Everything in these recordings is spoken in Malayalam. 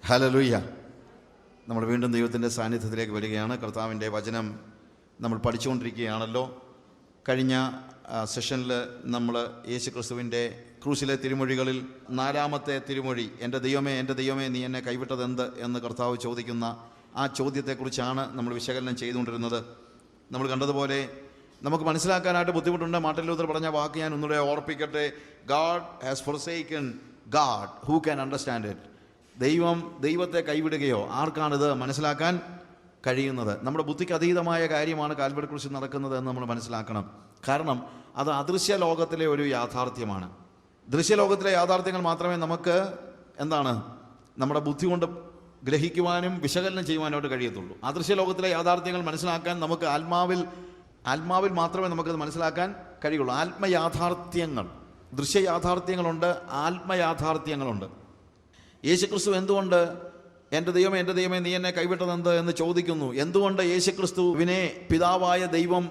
ഹല്ലേലൂയ. നമ്മൾ വീണ്ടും ദൈവത്തിൻ്റെ സാന്നിധ്യത്തിലേക്ക് വരികയാണ്. കർത്താവിൻ്റെ വചനം നമ്മൾ പഠിച്ചുകൊണ്ടിരിക്കുകയാണല്ലോ. കഴിഞ്ഞ സെഷനിൽ നമ്മൾ യേശു ക്രിസ്തുവിൻ്റെ ക്രൂശിലെ തിരുമൊഴികളിൽ 4-ാമത്തെ തിരുമൊഴി, എൻ്റെ ദൈവമേ നീ എന്നെ കൈവിട്ടതെന്ത് എന്ന് കർത്താവ് ചോദിക്കുന്ന ആ ചോദ്യത്തെക്കുറിച്ചാണ് നമ്മൾ വിശകലനം ചെയ്തുകൊണ്ടിരുന്നത്. നമ്മൾ കണ്ടതുപോലെ നമുക്ക് മനസ്സിലാക്കാനായിട്ട് ബുദ്ധിമുട്ടുണ്ട്. മാർട്ടിൻ ലൂഥർ പറഞ്ഞ വാക്ക് ഞാൻ ഒന്നുകൂടെ ഓർപ്പിക്കട്ടെ. God has forsaken God who can understand it. ദൈവത്തെ കൈവിടുകയോ ആർക്കാണിത് മനസ്സിലാക്കാൻ കഴിയുന്നത്? നമ്മുടെ ബുദ്ധിക്ക് അതീതമായ കാര്യമാണ് കാൽവരി ക്രൂശിൽ നടക്കുന്നത് എന്ന് നമ്മൾ മനസ്സിലാക്കണം. കാരണം അത് അദൃശ്യ ലോകത്തിലെ ഒരു യാഥാർത്ഥ്യമാണ്. ദൃശ്യലോകത്തിലെ യാഥാർത്ഥ്യങ്ങൾ മാത്രമേ നമുക്ക് നമ്മുടെ ബുദ്ധി കൊണ്ട് ഗ്രഹിക്കുവാനും വിശകലനം ചെയ്യുവാനായിട്ട് കഴിയത്തുള്ളൂ. അദൃശ്യ ലോകത്തിലെ യാഥാർത്ഥ്യങ്ങൾ മനസ്സിലാക്കാൻ നമുക്ക് ആത്മാവിൽ മാത്രമേ നമുക്കത് മനസ്സിലാക്കാൻ കഴിയുള്ളൂ. ആത്മയാഥാർത്ഥ്യങ്ങൾ, ദൃശ്യയാഥാർത്ഥ്യങ്ങളുണ്ട്, ആത്മയാഥാർത്ഥ്യങ്ങളുണ്ട്. യേശുക്രിസ്തു എന്തുകൊണ്ട് എൻ്റെ ദൈവമേ നീ എന്നെ കൈവിട്ടതെന്ത് എന്ന് ചോദിക്കുന്നു? എന്തുകൊണ്ട് യേശുക്രിസ്തുവിനെ പിതാവായ ദൈവം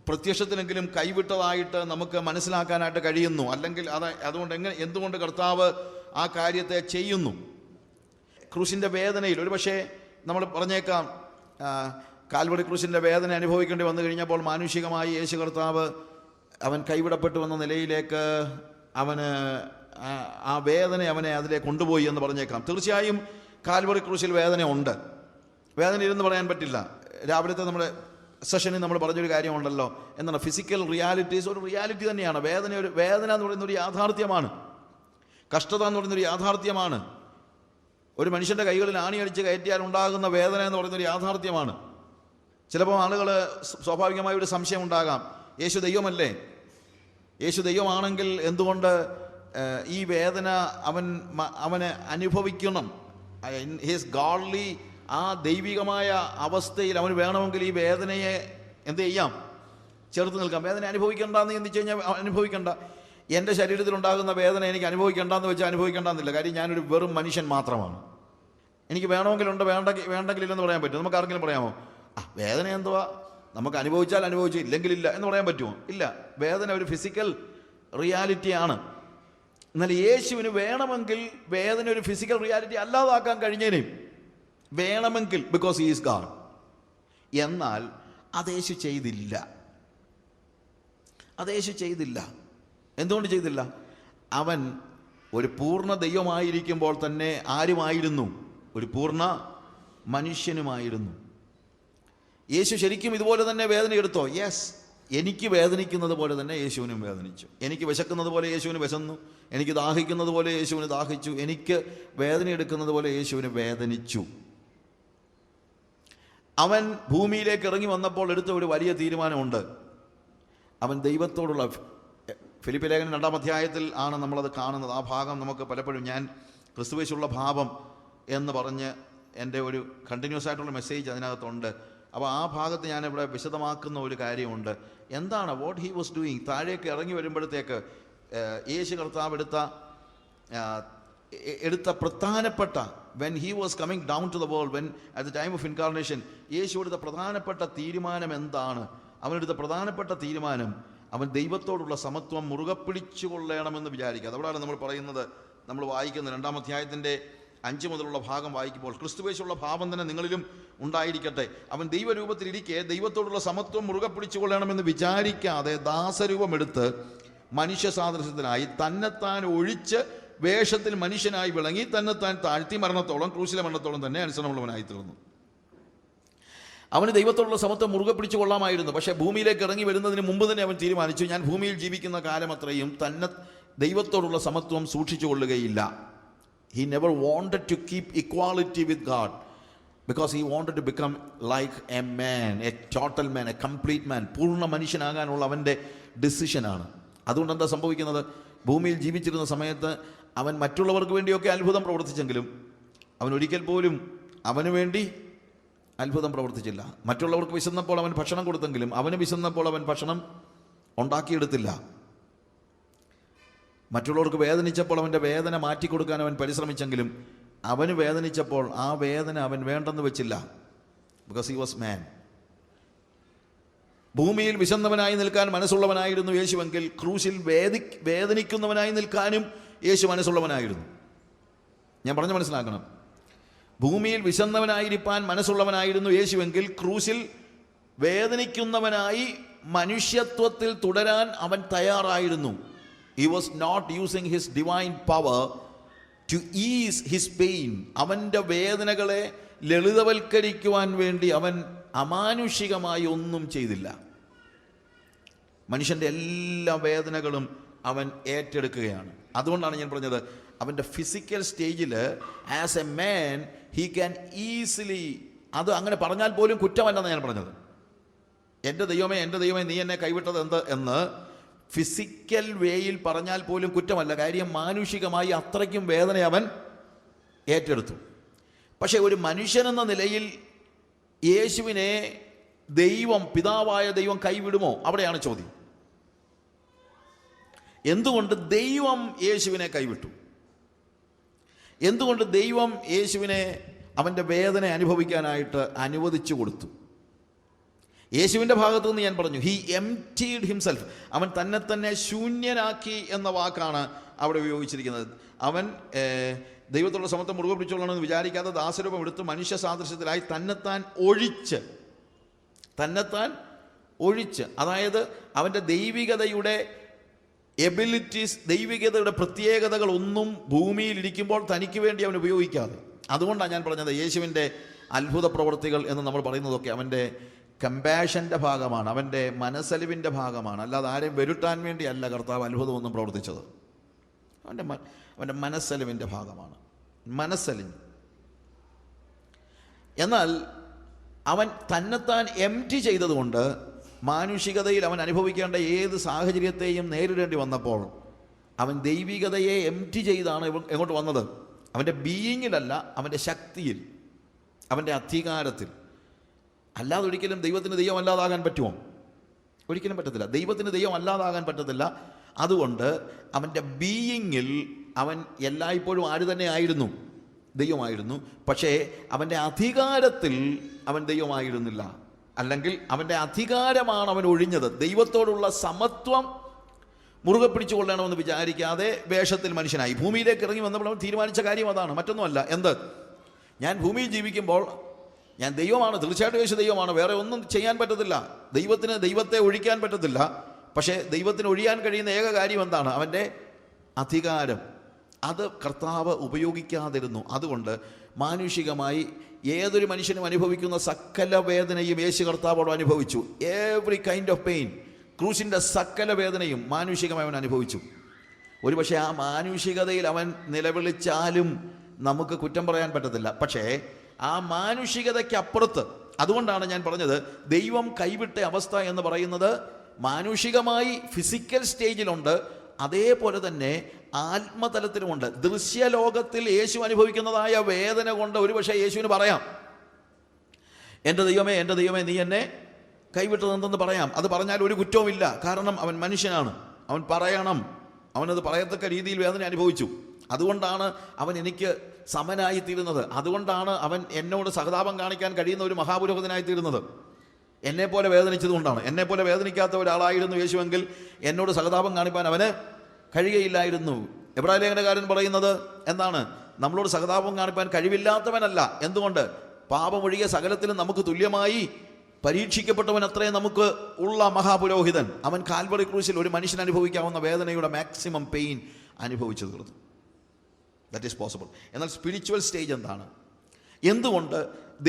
പ്രത്യക്ഷത്തിലെങ്കിലും കൈവിട്ടതായിട്ട് നമുക്ക് മനസ്സിലാക്കാനായിട്ട് കഴിയുന്നു? അല്ലെങ്കിൽ അതുകൊണ്ട് എന്തുകൊണ്ട് കർത്താവ് ആ കാര്യത്തെ ചെയ്യുന്നു? ക്രൂശിൻ്റെ വേദനയിൽ ഒരുപക്ഷെ നമ്മൾ പറഞ്ഞേക്കാം, കാൽവരി ക്രൂശിൻ്റെ വേദന അനുഭവിക്കേണ്ടി വന്നു കഴിഞ്ഞപ്പോൾ മാനുഷികമായി യേശു കർത്താവ് അവൻ കൈവിടപ്പെട്ടു എന്ന നിലയിലേക്ക് അവന് ആ വേദന അവനെ അതിലേക്ക് കൊണ്ടുപോയി എന്ന് പറഞ്ഞേക്കാം. തീർച്ചയായും കാൽവറി ക്രൂശിൽ വേദന ഉണ്ട്. വേദന ഇരുന്ന് പറയാൻ പറ്റില്ല. രാവിലത്തെ നമ്മുടെ സെഷനിൽ നമ്മൾ പറഞ്ഞൊരു കാര്യമുണ്ടല്ലോ, എന്താണ് ഫിസിക്കൽ റിയാലിറ്റീസ് ഒരു റിയാലിറ്റി തന്നെയാണ്. വേദന എന്ന് പറയുന്നൊരു യാഥാർത്ഥ്യമാണ്. കഷ്ടത എന്ന് പറയുന്നൊരു യാഥാർത്ഥ്യമാണ്. ഒരു മനുഷ്യൻ്റെ കൈകളിൽ ആണിയടിച്ച് കയറ്റിയാൽ ഉണ്ടാകുന്ന വേദന എന്ന് പറയുന്നൊരു യാഥാർത്ഥ്യമാണ്. ചിലപ്പോൾ ആളുകൾ സ്വാഭാവികമായ ഒരു സംശയം ഉണ്ടാകാം, യേശു ദൈവമല്ലേ? യേശു ദൈവമാണെങ്കിൽ എന്തുകൊണ്ട് ഈ വേദന അവന് അനുഭവിക്കണം? ഹിസ് ഗോഡ്ലി ആ ദൈവികമായ അവസ്ഥയിൽ അവന് വേണമെങ്കിൽ ഈ വേദനയെ എന്ത് ചെയ്യാം? ചേർത്ത് നിൽക്കാം. വേദന അനുഭവിക്കേണ്ടെന്ന് ചിന്തിച്ചു കഴിഞ്ഞാൽ അനുഭവിക്കേണ്ട. എൻ്റെ ശരീരത്തിലുണ്ടാകുന്ന വേദന എനിക്ക് അനുഭവിക്കേണ്ടെന്ന് വെച്ചാൽ അനുഭവിക്കേണ്ടെന്നില്ല. കാര്യം ഞാനൊരു വെറും മനുഷ്യൻ മാത്രമാണ്. എനിക്ക് വേണമെങ്കിലുണ്ട്, വേണ്ടെങ്കിലില്ലെന്ന് പറയാൻ പറ്റും? നമുക്ക് ആർക്കെങ്കിലും പറയാമോ? വേദന എന്തുവാ, നമുക്ക് അനുഭവിച്ചാൽ അനുഭവിച്ചു, ഇല്ലെങ്കിലില്ല എന്ന് പറയാൻ പറ്റുമോ? ഇല്ല. വേദന ഒരു ഫിസിക്കൽ റിയാലിറ്റിയാണ്. എന്നാൽ യേശുവിന് വേണമെങ്കിൽ വേദന ഒരു ഫിസിക്കൽ റിയാലിറ്റി അല്ലാതാക്കാൻ കഴിഞ്ഞേനെ, വേണമെങ്കിൽ, ബിക്കോസ് ഹി ഈസ് ഗാഡ്. എന്നാൽ അത് യേശു ചെയ്തില്ല. എന്തുകൊണ്ട് ചെയ്തില്ല? അവൻ ഒരു പൂർണ്ണ ദൈവമായിരിക്കുമ്പോൾ തന്നെ ആരുമായിരുന്നു? ഒരു പൂർണ്ണ മനുഷ്യനുമായിരുന്നു. യേശു ശരിക്കും ഇതുപോലെ തന്നെ വേദന എടുത്തോ? യെസ്. എനിക്ക് വേദനിക്കുന്നത് പോലെ തന്നെ യേശുവിനും വേദനിച്ചു. എനിക്ക് വിശക്കുന്നത് പോലെ യേശുവിന് വിശന്നു. എനിക്ക് ദാഹിക്കുന്നത് പോലെ യേശുവിന് ദാഹിച്ചു. എനിക്ക് വേദന എടുക്കുന്നത് പോലെ യേശുവിന് വേദനിച്ചു. അവൻ ഭൂമിയിലേക്ക് ഇറങ്ങി വന്നപ്പോൾ എടുത്ത ഒരു വലിയ തീരുമാനമുണ്ട്. അവൻ ദൈവത്തോടുള്ള, ഫിലിപ്പി ലേഖനം 2-ാം അധ്യായത്തിൽ ആണ് നമ്മളത് കാണുന്നത്. ആ ഭാഗം നമുക്ക് പലപ്പോഴും, ഞാൻ ക്രിസ്തുവേശുള്ള ഭാവം എന്ന് പറഞ്ഞ് എൻ്റെ ഒരു കണ്ടിന്യൂസ് ആയിട്ടുള്ള മെസ്സേജ് അതിനകത്തുണ്ട്. അപ്പോൾ ആ ഭാഗത്ത് ഞാനിവിടെ വിശദമാക്കുന്ന ഒരു കാര്യമുണ്ട്. എന്താണ് വാട്ട് ഹി വാസ് ഡൂയിങ്? താഴേക്ക് ഇറങ്ങി വരുമ്പോഴത്തേക്ക് യേശു കർത്താവ് എടുത്ത പ്രധാനപ്പെട്ട, when he was coming down to the world, when at the time of incarnation, Yeshu എടുത്ത പ്രധാനപ്പെട്ട തീരുമാനം എന്താണ്? അവനെടുത്ത പ്രധാനപ്പെട്ട തീരുമാനം, അവൻ ദൈവത്തോടുള്ള സമത്വം മുറുകെ പിടിച്ചു കൊള്ളണമെന്ന് വിചാരിക്കുക. അതോടാണ് നമ്മൾ പറയുന്നത്, നമ്മൾ വായിക്കുന്ന 2-ാം അധ്യായത്തിൻ്റെ 5 മുതലുള്ള ഭാഗം വായിക്കുമ്പോൾ, ക്രിസ്തുവേശുള്ള ഭാവം തന്നെ നിങ്ങളിലും ഉണ്ടായിരിക്കട്ടെ. അവൻ ദൈവരൂപത്തിലിരിക്കെ ദൈവത്തോടുള്ള സമത്വം മുറുകെ പിടിച്ചു കൊള്ളണമെന്ന് വിചാരിക്കാതെ ദാസരൂപമെടുത്ത് മനുഷ്യ സാദൃശ്യത്തിനായി തന്നെത്താൻ ഒഴിച്ച് വേഷത്തിൽ മനുഷ്യനായി വിളങ്ങി തന്നെത്താൻ താഴ്ത്തി മരണത്തോളം, ക്രൂശിലെ മരണത്തോളം തന്നെ അനുസരണമുള്ളവനായി തീർന്നു. അവന് ദൈവത്തോടുള്ള സമത്വം മുറുകെ പിടിച്ചു കൊള്ളാമായിരുന്നു. പക്ഷേ ഭൂമിയിലേക്ക് ഇറങ്ങി വരുന്നതിന് മുമ്പ് തന്നെ അവൻ തീരുമാനിച്ചു, ഞാൻ ഭൂമിയിൽ ജീവിക്കുന്ന കാലം അത്രയും തന്നെ ദൈവത്തോടുള്ള സമത്വം സൂക്ഷിച്ചു കൊള്ളുകയില്ല. He never wanted to keep equality with God because he wanted to become like a man, a total man, a complete man. പൂർണ്ണ മനുഷ്യനാകാനുള്ള അവൻ്റെ ഡിസിഷനാണ്. അതുകൊണ്ട് എന്താ സംഭവിക്കുന്നത്? ഭൂമിയിൽ ജീവിച്ചിരുന്ന സമയത്ത് അവൻ മറ്റുള്ളവർക്ക് വേണ്ടിയൊക്കെ അത്ഭുതം പ്രവർത്തിച്ചെങ്കിലും അവൻ ഒരിക്കൽ പോലും അവന് വേണ്ടി അത്ഭുതം പ്രവർത്തിച്ചില്ല. മറ്റുള്ളവർക്ക് വിശന്നപ്പോൾ അവൻ ഭക്ഷണം കൊടുത്തെങ്കിലും അവന് വിശന്നപ്പോൾ അവൻ ഭക്ഷണം ഉണ്ടാക്കിയെടുത്തില്ല. മറ്റുള്ളവർക്ക് വേദനിച്ചപ്പോൾ അവൻ്റെ വേദന മാറ്റിക്കൊടുക്കാൻ അവൻ പരിശ്രമിച്ചെങ്കിലും അവന് വേദനിച്ചപ്പോൾ ആ വേദന അവൻ വേണ്ടെന്ന് വെച്ചില്ല. ബിക്കോസ് ഹി വാസ് മാൻ. ഭൂമിയിൽ വിശന്നവനായി നിൽക്കാൻ മനസ്സുള്ളവനായിരുന്നു യേശുവെങ്കിൽ ക്രൂശിൽ വേദനിക്കുന്നവനായി നിൽക്കാനും യേശു മനസ്സുള്ളവനായിരുന്നു. ഞാൻ പറഞ്ഞു മനസ്സിലാക്കണം. ഭൂമിയിൽ വിശന്നവനായിരിക്കാൻ മനസ്സുള്ളവനായിരുന്നു യേശുവെങ്കിൽ ക്രൂശിൽ വേദനിക്കുന്നവനായി മനുഷ്യത്വത്തിൽ തുടരാൻ അവൻ തയ്യാറായിരുന്നു. He was not using his divine power to ease his pain. അവൻ്റെ വേദനകളെ ലളിതവൽക്കരിക്കുവാൻ വേണ്ടി അവൻ അമാനുഷികമായി ഒന്നും ചെയ്തില്ല. മനുഷ്യൻ്റെ എല്ലാ വേദനകളും അവൻ ഏറ്റെടുക്കുകയാണ്. അതുകൊണ്ടാണ് ഞാൻ പറഞ്ഞത്, അവൻ്റെ ഫിസിക്കൽ സ്റ്റേജിൽ as a man he can easily, അത് അങ്ങനെ പറഞ്ഞാൽ പോലും കുറ്റമല്ലെന്ന് ഞാൻ പറഞ്ഞത്. എൻ്റെ ദൈവമേ എൻ്റെ ദൈവമേ നീ എന്നെ കൈവിട്ടത് എന്ത് എന്ന് ഫിസിക്കൽ വേയിൽ പറഞ്ഞാൽ പോലും കുറ്റമല്ല. കാര്യം മാനുഷികമായി അത്രയ്ക്കും വേദന അവൻ ഏറ്റെടുത്തു. പക്ഷേ ഒരു മനുഷ്യനെന്ന നിലയിൽ യേശുവിനെ ദൈവം, പിതാവായ ദൈവം കൈവിടുമോ? അവിടെയാണ് ചോദ്യം. എന്തുകൊണ്ട് ദൈവം യേശുവിനെ കൈവിട്ടു? എന്തുകൊണ്ട് ദൈവം യേശുവിനെ അവൻ്റെ വേദന അനുഭവിക്കാനായിട്ട് അനുവദിച്ചു കൊടുത്തു? യേശുവിൻ്റെ ഭാഗത്തു നിന്ന് ഞാൻ പറഞ്ഞു, ഹി എംപ്റ്റീഡ് ഹിംസെൽഫ്, അവൻ തന്നെ ശൂന്യനാക്കി എന്ന വാക്കാണ് അവിടെ ഉപയോഗിച്ചിരിക്കുന്നത്. അവൻ ദൈവത്തോടുള്ള സമത്വം മുറുകെ പിടിച്ചോളണമെന്ന് വിചാരിക്കാതെ ദാസരൂപം എടുത്ത് മനുഷ്യ സാദൃശ്യത്തിലായി തന്നെത്താൻ ഒഴിച്ച്, അതായത് അവൻ്റെ ദൈവികതയുടെ എബിലിറ്റീസ്, ദൈവികതയുടെ പ്രത്യേകതകളൊന്നും ഭൂമിയിൽ ഇരിക്കുമ്പോൾ തനിക്ക് വേണ്ടി അവൻ ഉപയോഗിക്കാതെ. അതുകൊണ്ടാണ് ഞാൻ പറഞ്ഞത് യേശുവിൻ്റെ അത്ഭുത പ്രവൃത്തികൾ എന്ന് നമ്മൾ പറയുന്നതൊക്കെ അവൻ്റെ കമ്പാഷൻ്റെ ഭാഗമാണ്, അവൻ്റെ മനസ്സലിവിൻ്റെ ഭാഗമാണ്. അല്ലാതെ ആരെയും വരുത്താൻ വേണ്ടിയല്ല കർത്താവ് അത്ഭുതമൊന്നും പ്രവർത്തിച്ചത്. അവൻ്റെ മനസ്സലിവിൻ്റെ ഭാഗമാണ്, മനസ്സലിവ്. എന്നാൽ അവൻ തന്നെത്താൻ എംപ്റ്റി ചെയ്തതുകൊണ്ട് മാനുഷികതയിൽ അവൻ അനുഭവിക്കേണ്ട ഏത് സാഹചര്യത്തെയും നേരിടേണ്ടി വന്നപ്പോൾ അവൻ ദൈവികതയെ എംപ്റ്റി ചെയ്താണ് എങ്ങോട്ട് വന്നത്. അവൻ്റെ ബീയിങ്ങിലല്ല, അവൻ്റെ ശക്തിയിൽ, അവൻ്റെ അധികാരത്തിൽ. അല്ലാതെ ഒരിക്കലും ദൈവത്തിന് ദൈവം അല്ലാതാകാൻ പറ്റുമോ? ഒരിക്കലും പറ്റത്തില്ല. ദൈവത്തിന് ദൈവം അല്ലാതാകാൻ പറ്റത്തില്ല. അതുകൊണ്ട് അവൻ്റെ ബീയിങ്ങിൽ അവൻ എല്ലായ്പ്പോഴും ആര് തന്നെ ആയിരുന്നു? ദൈവമായിരുന്നു. പക്ഷേ അവൻ്റെ അധികാരത്തിൽ അവൻ ദൈവമായിരുന്നില്ല. അല്ലെങ്കിൽ അവൻ്റെ അധികാരമാണ് അവൻ ഒഴിഞ്ഞത്. ദൈവത്തോടുള്ള സമത്വം മുറുകെ പിടിച്ചുകൊള്ളണമെന്ന് വിചാരിക്കാതെ വേഷത്തിൽ മനുഷ്യനായി ഭൂമിയിലേക്ക് ഇറങ്ങി വന്നപ്പോൾ അവൻ തീരുമാനിച്ച കാര്യം അതാണ്, മറ്റൊന്നുമല്ല. എന്ത്? ഞാൻ ഭൂമിയിൽ ജീവിക്കുമ്പോൾ ഞാൻ ദൈവമാണ്, തീർച്ചയായിട്ടും യേശു ദൈവമാണ്, വേറെ ഒന്നും ചെയ്യാൻ പറ്റത്തില്ല. ദൈവത്തിന് ദൈവത്തെ ഒഴിക്കാൻ പറ്റത്തില്ല. പക്ഷേ ദൈവത്തിന് ഒഴിയാൻ കഴിയുന്ന ഏക കാര്യം എന്താണ്? അവൻ്റെ അധികാരം. അത് കർത്താവ് ഉപയോഗിക്കാതിരുന്നു. അതുകൊണ്ട് മാനുഷികമായി ഏതൊരു മനുഷ്യനും അനുഭവിക്കുന്ന സകല വേദനയും യേശു കർത്താവോട് അനുഭവിച്ചു. എവറി കൈൻഡ് ഓഫ് പെയിൻ, ക്രൂശിൻ്റെ സകല വേദനയും മാനുഷികമായി അവൻ അനുഭവിച്ചു. ഒരുപക്ഷെ ആ മാനുഷികതയിൽ അവൻ നിലവിളിച്ചാലും നമുക്ക് കുറ്റം പറയാൻ പറ്റത്തില്ല. പക്ഷേ ആ മാനുഷികതയ്ക്കപ്പുറത്ത്, അതുകൊണ്ടാണ് ഞാൻ പറഞ്ഞത് ദൈവം കൈവിട്ട അവസ്ഥ എന്ന് പറയുന്നത് മാനുഷികമായി ഫിസിക്കൽ സ്റ്റേജിലുണ്ട്, അതേപോലെ തന്നെ ആത്മതലത്തിലുമുണ്ട്. ദൃശ്യലോകത്തിൽ യേശു അനുഭവിക്കുന്നതായ വേദന കൊണ്ട് ഒരുപക്ഷെ യേശുവിന് പറയാം, എൻ്റെ ദൈവമേ എൻ്റെ ദൈവമേ നീ എന്നെ കൈവിട്ടതെന്തെന്ന് പറയാം. അത് പറഞ്ഞാൽ ഒരു കുറ്റവുമില്ല. കാരണം അവൻ മനുഷ്യനാണ്, അവൻ പറയണം, അവനത് പറയത്തക്ക രീതിയിൽ വേദന അനുഭവിച്ചു. അതുകൊണ്ടാണ് അവൻ എനിക്ക് സമനായിത്തീരുന്നത്. അതുകൊണ്ടാണ് അവൻ എന്നോട് സഹതാപം കാണിക്കാൻ കഴിയുന്ന ഒരു മഹാപുരോഹിതനായിത്തീരുന്നത്. എന്നെപ്പോലെ വേദനിച്ചതുകൊണ്ടാണ്. എന്നെപ്പോലെ വേദനിക്കാത്ത ഒരാളായിരുന്നു യേശുവെങ്കിൽ എന്നോട് സഹതാപം കാണിക്കാൻ അവന് കഴിയുകയില്ലായിരുന്നു. എബ്രായ ലേഖനകാരൻ പറയുന്നത് എന്താണ്? നമ്മളോട് സഹതാപം കാണിക്കാൻ കഴിവില്ലാത്തവനല്ല. എന്തുകൊണ്ട്? പാപമൊഴികെ സകലത്തിലും നമുക്ക് തുല്യമായി പരീക്ഷിക്കപ്പെട്ടവൻ അത്രേ നമുക്ക് ഉള്ള മഹാപുരോഹിതൻ. അവൻ കാൽവറി ക്രൂശിൽ ഒരു മനുഷ്യൻ അനുഭവിക്കാവുന്ന വേദനയുടെ മാക്സിമം പെയിൻ അനുഭവിച്ചു തീർന്നു. That is possible. എന്നാൽ സ്പിരിച്വൽ സ്റ്റേജ് എന്താണ്? എന്തുകൊണ്ട്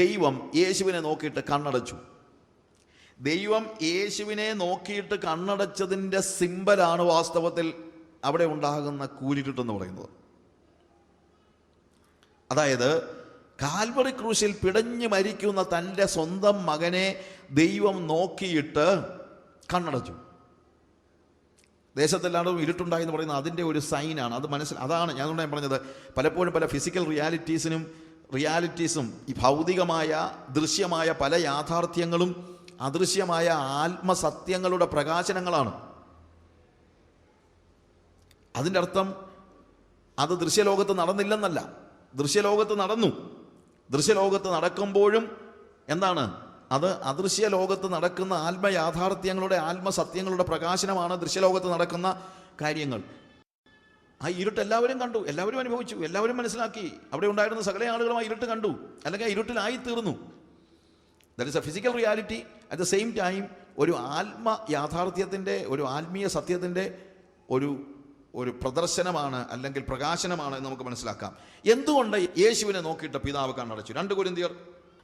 ദൈവം യേശുവിനെ നോക്കിയിട്ട് കണ്ണടച്ചു? ദൈവം യേശുവിനെ നോക്കിയിട്ട് കണ്ണടച്ചതിൻ്റെ സിമ്പലാണ് വാസ്തവത്തിൽ അവിടെ ഉണ്ടാകുന്ന കൂരിരുട്ടെന്ന് പറയുന്നത്. അതായത് കാൽവറി ക്രൂശിൽ പിടഞ്ഞു മരിക്കുന്ന തൻ്റെ സ്വന്തം മകനെ ദൈവം നോക്കിയിട്ട് കണ്ണടച്ചു. ദേശത്തെല്ലായിടവും ഇരുട്ടുണ്ടായി എന്ന് പറയുന്നത് അതിൻ്റെ ഒരു സൈനാണ്. അത് അതാണ് ഞാൻ പറഞ്ഞത്. പലപ്പോഴും പല ഫിസിക്കൽ റിയാലിറ്റീസും ഈ ഭൗതികമായ ദൃശ്യമായ പല യാഥാർത്ഥ്യങ്ങളും അദൃശ്യമായ ആത്മസത്യങ്ങളുടെ പ്രകാശനങ്ങളാണ്. അതിൻ്റെ അർത്ഥം അത് ദൃശ്യലോകത്ത് നടന്നില്ലെന്നല്ല. ദൃശ്യലോകത്ത് നടന്നു. ദൃശ്യലോകത്ത് നടക്കുമ്പോഴും എന്താണ്? അത് അദൃശ്യ ലോകത്ത് നടക്കുന്ന ആത്മയാഥാർത്ഥ്യങ്ങളുടെ ആത്മസത്യങ്ങളുടെ പ്രകാശനമാണ് ദൃശ്യലോകത്ത് നടക്കുന്ന കാര്യങ്ങൾ. ആ ഇരുട്ട് എല്ലാവരും കണ്ടു, എല്ലാവരും അനുഭവിച്ചു, എല്ലാവരും മനസ്സിലാക്കി. അവിടെ ഉണ്ടായിരുന്ന സകല ആളുകളും ആ ഇരുട്ട് കണ്ടു, അല്ലെങ്കിൽ ആ ഇരുട്ടിലായി തീർന്നു. That is A physical reality. At the same time ഒരു യാഥാർത്ഥ്യത്തിൻ്റെ, ഒരു ആത്മീയ സത്യത്തിൻ്റെ ഒരു പ്രദർശനമാണ്, അല്ലെങ്കിൽ പ്രകാശനമാണ് എന്ന് നമുക്ക് മനസ്സിലാക്കാം. എന്തുകൊണ്ട് യേശുവിനെ നോക്കിയിട്ട് പിതാവ് കണ്ണടച്ചു? 2 കൊരിന്ത്യർ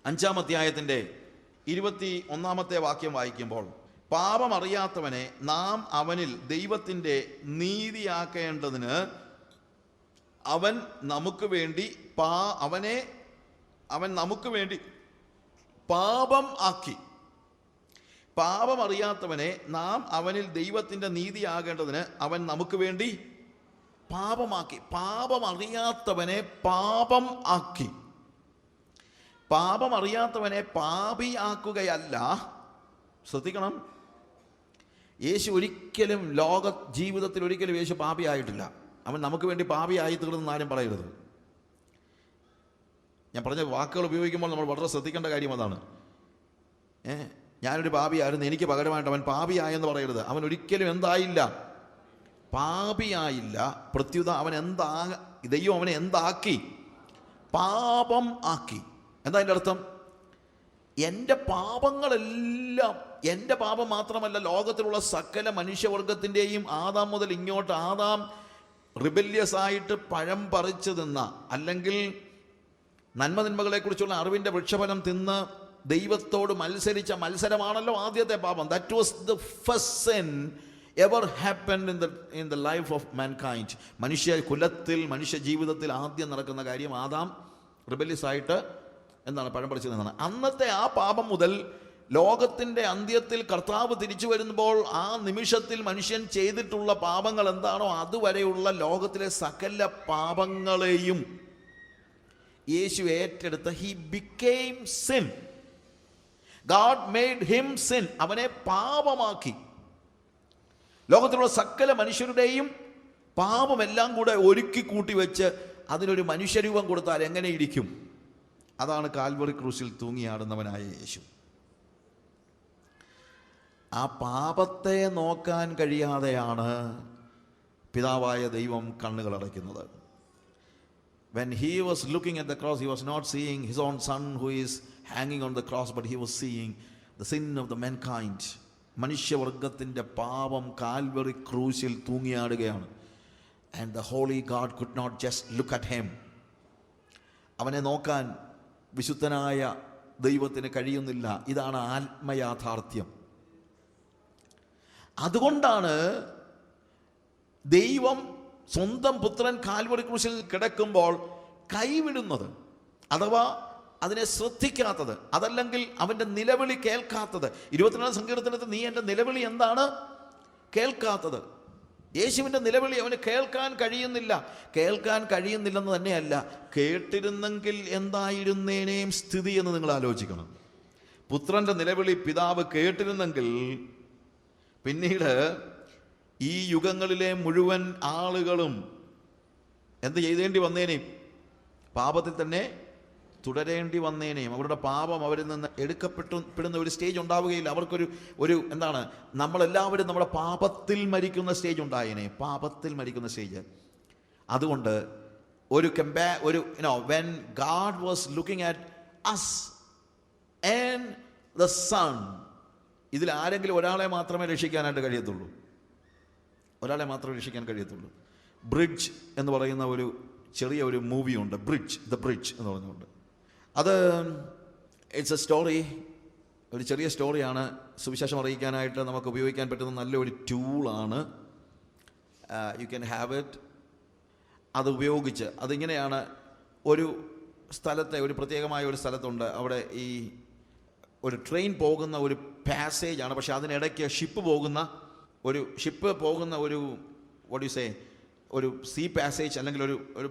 5-ാം അധ്യായത്തിൻ്റെ 21-ാമത്തെ വാക്യം വായിക്കുമ്പോൾ, പാപം അറിയാത്തവനെ നാം അവനിൽ ദൈവത്തിൻ്റെ നീതിയാക്കേണ്ടതിന് അവൻ നമുക്ക് വേണ്ടി പാപം ആക്കി. പാപം അറിയാത്തവനെ നാം അവനിൽ ദൈവത്തിൻ്റെ നീതിയാകേണ്ടതിന് അവൻ നമുക്ക് വേണ്ടി പാപമാക്കി. പാപം അറിയാത്തവനെ പാപം ആക്കി. പാപം അറിയാത്തവനെ പാപിയാക്കുകയല്ല. ശ്രദ്ധിക്കണം, യേശു ഒരിക്കലും ജീവിതത്തിൽ ഒരിക്കലും യേശു പാപിയായിട്ടില്ല. അവൻ നമുക്ക് വേണ്ടി പാപിയായി തീർന്നെന്ന് ആരും പറയരുത്. ഞാൻ പറഞ്ഞ വാക്കുകൾ ഉപയോഗിക്കുമ്പോൾ നമ്മൾ വളരെ ശ്രദ്ധിക്കേണ്ട കാര്യം അതാണ്. ഞാനൊരു പാപിയായിരുന്നു, എനിക്ക് പകരമായിട്ട് അവൻ പാപിയായെന്ന് പറയരുത്. അവൻ ഒരിക്കലും എന്തായില്ല? പാപിയായില്ല. പ്രത്യുത അവൻ ദൈവം അവനെ എന്താക്കി? പാപം ആക്കി. എന്താ അതിൻ്റെ അർത്ഥം? എൻ്റെ പാപങ്ങളെല്ലാം, എൻ്റെ പാപം മാത്രമല്ല, ലോകത്തിലുള്ള സകല മനുഷ്യവർഗത്തിൻ്റെയും ആദാം മുതൽ ഇങ്ങോട്ട്, ആദാം റിബല്യസ് ആയിട്ട് പഴം പറിച്ചു തിന്ന, അല്ലെങ്കിൽ നന്മതിന്മകളെക്കുറിച്ചുള്ള അറിവിൻ്റെ വൃക്ഷഫലം തിന്ന് ദൈവത്തോട് മത്സരിച്ച മത്സരമാണല്ലോ ആദ്യത്തെ പാപം. That was the first sin ever happened in the life of mankind. മനുഷ്യ കുലത്തിൽ, മനുഷ്യ ജീവിതത്തിൽ ആദ്യം നടക്കുന്ന കാര്യം ആദാം റിബല്യസ് ആയിട്ട് പഴം പറിച്ചു നിന്നാണ്. അന്നത്തെ ആ പാപം മുതൽ ലോകത്തിൻ്റെ അന്ത്യത്തിൽ കർത്താവ് തിരിച്ചു വരുമ്പോൾ ആ നിമിഷത്തിൽ മനുഷ്യൻ ചെയ്തിട്ടുള്ള പാപങ്ങൾ എന്താണോ അതുവരെയുള്ള ലോകത്തിലെ സകല പാപങ്ങളെയും യേശു ഏറ്റെടുത്ത് he became sin. God made him sin. അവനെ പാപമാക്കി. ലോകത്തിലുള്ള സകല മനുഷ്യരുടെയും പാപമെല്ലാം കൂടെ ഒരുക്കി കൂട്ടി വെച്ച് അതിനൊരു മനുഷ്യരൂപം കൊടുത്താൽ എങ്ങനെ ഇരിക്കും? അതാണ് കാൽവറി ക്രൂശിൽ തൂങ്ങിയാടുന്നവനായ യേശു. ആ പാപത്തെ നോക്കാൻ കഴിയാതെയാണ് പിതാവായ ദൈവം കണ്ണുകൾ അടയ്ക്കുന്നത്. When he was looking at the cross, he was not seeing his own son who is hanging on the cross, but he was seeing the sin of the mankind. മനുഷ്യവർഗത്തിൻ്റെ പാപം കാൽവറി ക്രൂശിൽ തൂങ്ങിയാടുകയാണ്. And the holy God could not just look at him. അവനെ നോക്കാൻ വിശുദ്ധനായ ദൈവത്തിന് കഴിയുന്നില്ല. ഇതാണ് ആത്മയാഥാർത്ഥ്യം. അതുകൊണ്ടാണ് ദൈവം സ്വന്തം പുത്രൻ കാൽവറി ക്രൂശിൽ കിടക്കുമ്പോൾ കൈവിടുന്നത്, അഥവാ അതിനെ ശ്രദ്ധിക്കാത്തത്, അതല്ലെങ്കിൽ അവൻ്റെ നിലവിളി കേൾക്കാത്തത്. 22-ാം സങ്കീർത്തനത്തിൽ നീ എൻ്റെ നിലവിളി എന്താണ് കേൾക്കാത്തത്? യേശുവിൻ്റെ നിലവിളി അവന് കേൾക്കാൻ കഴിയുന്നില്ല. കേൾക്കാൻ കഴിയുന്നില്ലെന്ന് തന്നെയല്ല, കേട്ടിരുന്നെങ്കിൽ എന്തായിരുന്നേനേയും സ്ഥിതി എന്ന് നിങ്ങൾ ആലോചിക്കണം. പുത്രൻ്റെ നിലവിളി പിതാവ് കേട്ടിരുന്നെങ്കിൽ പിന്നീട് ഈ യുഗങ്ങളിലെ മുഴുവൻ ആളുകളും എന്ത് ചെയ്തേണ്ടി വന്നേനേയും? പാപത്തിൽ തന്നെ തുടരേണ്ടി വന്നേനേയും. അവരുടെ പാപം അവരിൽ നിന്ന് എടുക്കപ്പെടുന്ന ഒരു സ്റ്റേജ് ഉണ്ടാവുകയില്ല. അവർക്കൊരു നമ്മളെല്ലാവരും നമ്മുടെ പാപത്തിൽ മരിക്കുന്ന സ്റ്റേജ് ഉണ്ടായേനെ, പാപത്തിൽ മരിക്കുന്ന സ്റ്റേജ്. അതുകൊണ്ട് when God was looking at us and the Son, ഇതിൽ ആരെങ്കിലും ഒരാളെ മാത്രമേ രക്ഷിക്കാനായിട്ട് കഴിയത്തുള്ളൂ. ഒരാളെ മാത്രമേ രക്ഷിക്കാൻ കഴിയത്തുള്ളൂ. ബ്രിഡ്ജ് എന്ന് പറയുന്ന ഒരു ചെറിയ ഒരു മൂവിയുണ്ട്, ദ ബ്രിഡ്ജ് എന്ന് പറഞ്ഞുകൊണ്ട്. അത് ഇറ്റ്സ് എ സ്റ്റോറി, ഒരു ചെറിയ സ്റ്റോറിയാണ്. സുവിശേഷം അറിയിക്കാനായിട്ട് നമുക്ക് ഉപയോഗിക്കാൻ പറ്റുന്ന നല്ലൊരു ടൂളാണ്. You can have it. അത് ഉപയോഗിച്ച് അതിങ്ങനെയാണ്, ഒരു സ്ഥലത്തെ, ഒരു പ്രത്യേകമായ ഒരു സ്ഥലത്തുണ്ട്, അവിടെ ഈ ഒരു ട്രെയിൻ പോകുന്ന ഒരു പാസേജാണ്. പക്ഷെ അതിനിടയ്ക്ക് ഷിപ്പ് പോകുന്ന ഒരു വാട്ട് യു സേ, ഒരു സീ പാസേജ് അല്ലെങ്കിൽ ഒരു